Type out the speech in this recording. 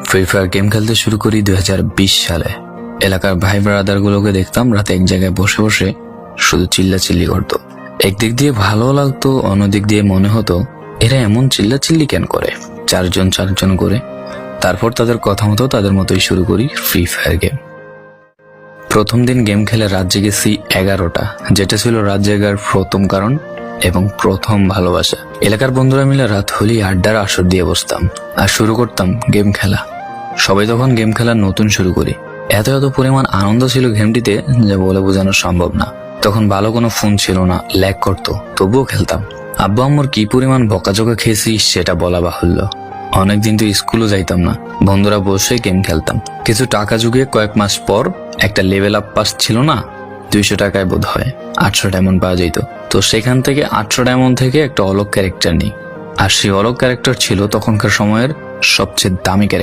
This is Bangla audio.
ফ্রি ফায়ার গেম খেলতে শুরু করি 2020 সালে। এলাকার ভাই ব্রাদার গুলোকে দেখতাম রাতে এক জায়গায় বসে বসে শুধু চিল্লাচিল্লি করতো। একদিক দিয়ে ভালো লাগতো, অন্যদিক দিয়ে মনে হতো এরা এমন চিল্লাচিল্লি কেন করে, চারজন করে। তারপর তাদের কথা মতো তাদের মতোই শুরু করি ফ্রি ফায়ার গেম। প্রথম দিন গেম খেলে রাত জেগেছি 11টা, যেটা ছিল রাত জায়গার প্রথম কারণ এবং প্রথম ভালোবাসা। এলাকার বন্ধুরা মিলে রাত হলেই আড্ডার আসর দিয়ে বসতাম আর শুরু করতাম গেম খেলা। সবাই তখন গেম খেলা নতুন শুরু করি। এত পরিমাণ আনন্দ ছিল গেমটিতে যে বলে বোঝানো সম্ভব না। তখন ভালো কোনো ফোন ছিল না, ল্যাগ করতো, তবুও খেলতাম। আব্বু আম্মুর কি পরিমাণ বকাঝকা খেয়েছি সেটা বলা বাহুল্য। অনেকদিন তো স্কুলও যাইতাম না, বন্ধুরা বসে গেম খেলতাম। কিছু টাকা জুগিয়ে কয়েক মাস পর একটা লেভেল আপ পাস ছিল না, 200 টাকায় বোধ হয় 800 ডায়মন্ড পাওয়া যেত। তো সেখান থেকে 800 ডায়মন্ড থেকে একটা অলক ক্যারেক্টার নিই। আর সেই অলক ক্যারেক্টার ছিল তখনকার সময়ের সবচেয়ে দামি ক্যারেক্টার।